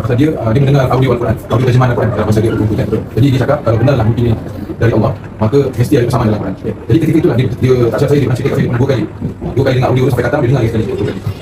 pasal dia mendengar audio Al-Quran, audio terjemahan Al-Quran dalam bahasa dia berbukukan. Jadi dia cakap kalau benarlah mimpi ini dari Allah, maka mesti ada kesamaan dalam Al-Quran. Jadi ketika itulah dia asyik saya dia pernah cerita dua kali dengar audio sampai kata dia dengar sekali.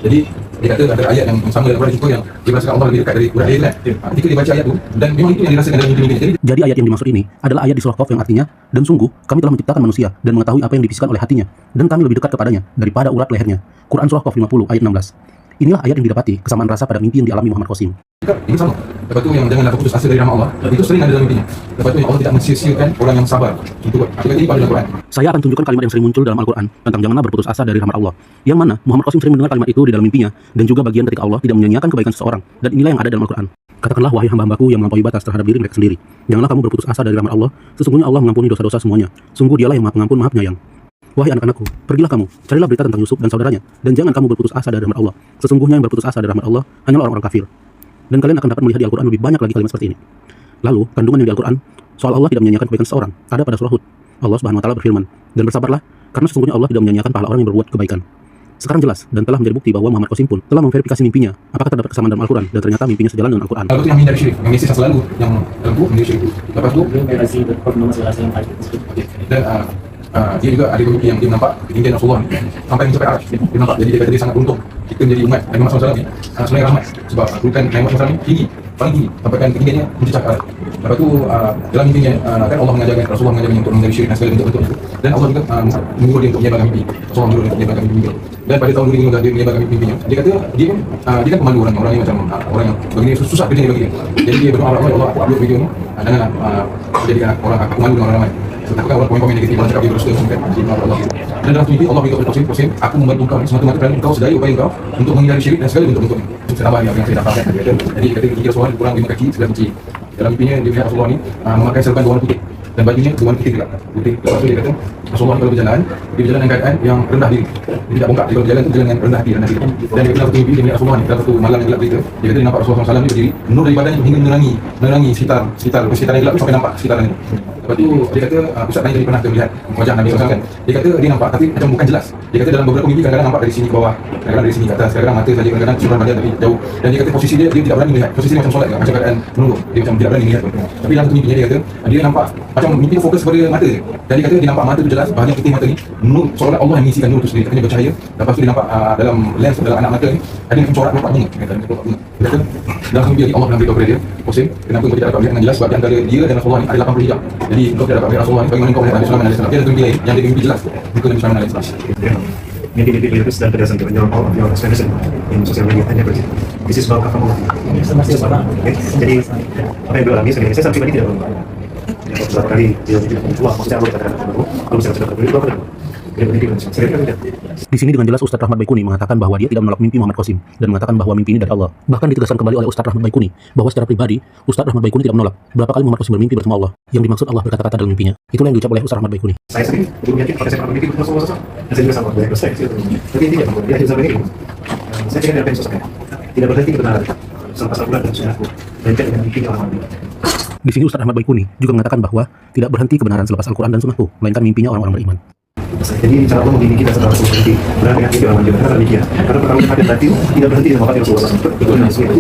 Jadi dia kata ada ayat yang sama dalam Al-Quran juga yang dia merasakan Allah lebih dekat dari Quran dia kan. Ketika dia baca ayat tu dan memang itu yang dirasakan dalam mimpi-mimpi. Jadi ayat yang dimaksud ini adalah ayat di surah Qaf yang artinya, dan sungguh kami telah menciptakan manusia dan mengetahui apa yang dibisikkan oleh hatinya, dan kami lebih dekat kepadanya daripada urat lehernya. Quran surah Qaf 50 ayat 16. Inilah ayat yang didapati kesamaan rasa pada mimpi yang dialami Muhammad Qasim. Ini sama. Lepas tu yang janganlah putus asa dari rahmat Allah. Itu sering ada dalam mimpinya. Lepas tu yang Allah tidak mensia-siakan orang yang sabar. Itu ini pada Al-Quran. Saya akan tunjukkan kalimat yang sering muncul dalam Al-Quran tentang janganlah berputus asa dari rahmat Allah. Yang mana Muhammad Qasim sering mendengar kalimat itu di dalam mimpinya, dan juga bagian ketika Allah tidak menyanyiakan kebaikan seseorang. Dan inilah yang ada dalam Al-Quran. Katakanlah wahai hamba-hambaku yang melampaui batas terhadap diri mereka sendiri, janganlah kamu berputus asa dari rahmat Allah. Sesungguhnya Allah mengampuni dosa-dosa semuanya. Sungguh Dialah yang Maha Pengampun, Maha Penyayang. Wahai anak-anakku, pergilah kamu, carilah berita tentang Yusuf dan saudaranya, dan jangan kamu berputus asa dari rahmat Allah. Sesungguhnya yang berputus asa dari rahmat Allah hanyalah orang-orang kafir. Dan kalian akan dapat melihat di Al-Quran lebih banyak lagi kalimat seperti ini. Lalu, kandungan yang di Al-Quran soal Allah tidak menyanyiakan kebaikan seseorang ada pada surah Hud. Allah Subhanahu wa taala berfirman, "Dan bersabarlah, karena sesungguhnya Allah tidak menyanyiakan pahala orang yang berbuat kebaikan." Sekarang jelas dan telah menjadi bukti bahwa Muhammad Qasim pun telah memverifikasi mimpinya apakah terdapat kesamaan dalam Al-Quran, dan ternyata mimpinya sejalan dengan Al-Quran. Lalu itu yang menghindari syirik, yang misi selalu yang dalam tu menghindari syirik. Lepas tu dan dia juga ada mimpi yang dia nampak ketinggian Rasulullah ni sampai mencapai arasy. Dia nampak, jadi dia kata dia sangat beruntung kita menjadi umat Nabi Muhammad SAW ni sebenarnya rahmat, sebab kedudukan Nabi Muhammad SAW ni tinggi, paling tinggi, sampaikan ketinggiannya mencecah arasy. Lepas tu dalam mimpinya kan Allah mengajarkan, Rasulullah mengajarkan untuk menghindari syirik dan segala bentuk-bentuk itu, dan Allah juga menyuruh dia untuk menyebarkan mimpi. Rasulullah menyuruh dia untuk menyebarkan mimpi. Dan pada tahun 2015 dia menyebarkan mimpinya. Dia kata dia kan pemalu orang yang macam orang yang begini susah kerja dia bagi dia. Jadi dia berdoa, Allah aku upload video ni janganlah jadikan orang aku malu dengan orang ramai. Takutkan orang komen-komen negatif, orang cakap dia berdusta kan. Allah. Dan dalam mimpi Allah beritahu kepada Qasim, aku membantu kau semata-mata kerana engkau sedaya upaya engkau untuk menghindari syirik dan segala bentuk-bentuknya. Sabar yang saya dapatkan. Jadi kata gigi Rasulullah kurang 5 kaki sebelah kunci. Dalam mimpinya dia melihat Rasulullah ni memakai serban berwarna putih dan bajunya berwarna putih juga. Putih. Lepas tu dia kata Rasulullah kalau berjalan, dia berjalan dengan keadaan yang rendah diri. Dia tidak bongkak, dia kalau berjalan tu berjalan dengan rendah diri. Dan dia dalam mimpi dia melihat Rasulullah ni dalam satu malam yang gelap berita. Dia kata dia nampak Rasulullah SAW ni berdiri, nur dari badannya hingga menerangi sekitar yang gelap tu sampai nampak sekitaran ini. Lepas tu dia kata Ustaz tanya tadi pernah melihat wajah Nabi SAW kan. Dia kata dia nampak tapi macam bukan jelas. Dia kata dalam beberapa mimpi kadang-kadang nampak dari sini ke bawah, kadang-kadang dari sini ke atas, kadang-kadang mata saja, kadang-kadang keseluruhan badan tapi jauh. Dan dia kata posisi dia tidak berani melihat. Posisi dia macam solat macam keadaan menunduk. Dia macam tidak berani melihat pun. Tapi dalam mimpinya dia kata dia nampak macam mimpi dia fokus pada mata dia. Dan dia kata dia nampak mata tu jelas, bahagian putih mata ni nur, seolah Allah yang mengisikan nur tu sendiri, katanya bercahaya. Lepas tu dia nampak dalam lens dalam anak mata ni ada macam corak kelopak bunga. Dia kata dalam mimpi Allah pernah beritahu kepada dia, Qasim, kenapa kau tidak dapat melihat dengan jelas, sebab di antara dia dan Rasulullah ni ada 80 hijab. Jadi kau tidak dapat melihat Rasulullah ni, bagaimana kau melihat Nabi Sulaiman AS? Dia ada mimpi lain yang dia mimpi jelas bukan Nabi Sulaiman AS. Mimpi-mimpi itu sedang berdasarkan kebenaran Allah yang expression in sosial media hanya begitu. This is about kafamullah. Jadi apa yang dialami sebenarnya saya pribadi tidak berubah. Beberapa kali dia Allah maksudnya Allah katakan kalau saya sudah berdua benar. Di sini dengan jelas Ustadz Rahmat Baikuni mengatakan bahwa dia tidak menolak mimpi Muhammad Qasim dan mengatakan bahwa mimpi ini dari Allah. Bahkan ditegaskan kembali oleh Ustadz Rahmat Baikuni bahwa secara pribadi Ustadz Rahmat Baikuni tidak menolak berapa kali Muhammad Qasim bermimpi bersama Allah. Yang dimaksud Allah berkata-kata dalam mimpinya. Itulah yang diucap oleh Ustadz Rahmat Baikuni. Saya sendiri belum yakin apakah saya pernah bermimpi bersama Rasulullah SAW. Dan saya juga sama banyak dosa itu. Tapi intinya di akhir zaman ini saya tidak ada sosoknya. Tidak berhenti kebenaran selepas Al-Quran dan Sunnahku dan dengan mimpi orang-orang. Di sini Ustadz Rahmat Baikuni juga mengatakan bahwa tidak berhenti kebenaran selepas Al-Quran dan Sunnahku, melainkan mimpinya orang-orang beriman. Jadi cara Allah membimbing kita setelah Rasulullah berhenti berani dengan mimpi orang juga karena demikian. Karena perkara yang ada tidak berhenti dengan wafatnya Rasulullah SAW.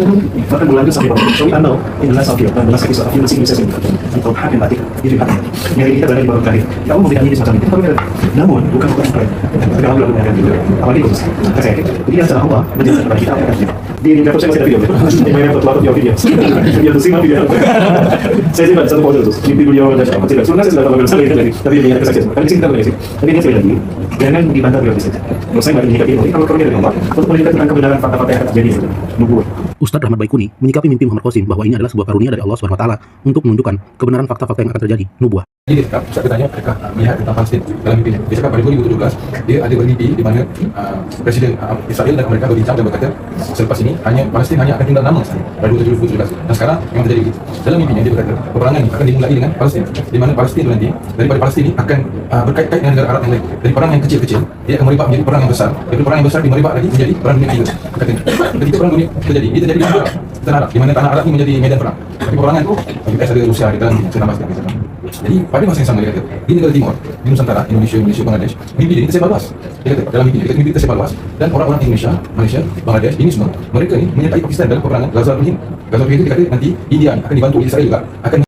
Bahkan berlanjut sampai bahwa so we know in the last of you dan the last episode of human civilization atau hak yang batik itu hak yang kita berada di bawah terakhir. Ya Allah memberikan ini semacam itu. Namun bukan keren. Tapi Allah belum memberikan itu. Apalagi khusus. Saya yakin. Jadi cara Allah menjelaskan kepada kita apa yang kita. Di laptop saya masih ada video. Di laptop video. Video itu simak video. Saya simpan satu foto itu. Di video dan apa tidak. Sebenarnya saya sudah tahu bagaimana lagi. Tapi ini ada kesaksian. Kan di sini kita boleh sih. Tapi ini sekali lagi jangan dibantah beliau di sini. Kalau saya bagi menyikapi ini kalau kerja dari Allah untuk melihat tentang kebenaran fakta-fakta yang akan terjadi itu. Nubuat. Ustadz Rahmat Baikuni menyikapi mimpi Muhammad Qasim bahwa ini adalah sebuah karunia dari Allah Subhanahu wa taala untuk menunjukkan kebenaran fakta-fakta yang akan terjadi, nubuah. Jadi dia Ustaz bertanya mereka melihat tentang Palestin dalam mimpinya. Dia cakap pada 2017 dia ada bermimpi di mana Presiden Israel dan Amerika berbincang dan berkata selepas ini Palestin hanya akan tinggal nama sahaja pada 2017. Dan sekarang memang terjadi begitu. Dalam mimpinya dia berkata peperangan ini akan dimulai dengan Palestin, di mana Palestin itu nanti daripada Palestin ini akan berkait-kait dengan negara Arab yang lain. Dari perang yang kecil-kecil dia akan merebak menjadi perang yang besar. Dari perang yang besar dia merebak lagi menjadi perang dunia ketiga. Katanya ketika perang dunia terjadi, dia terjadi di tanah Arab, di mana tanah Arab ini menjadi medan perang. Tapi peperangan itu US ada Rusia di dalam senama sekali. Jadi pada masa yang sama dia kata, di negara timur, di Nusantara, Indonesia, Bangladesh, mimpi dia ini tersebar luas. Dia kata dalam mimpi, dia kata mimpi tersebar luas dan orang-orang Indonesia, Malaysia, Bangladesh ini semua mereka ni menyertai Pakistan dalam peperangan Gaza Ruhin. Gaza Ruhin itu dia kata nanti India akan dibantu oleh Israel juga akan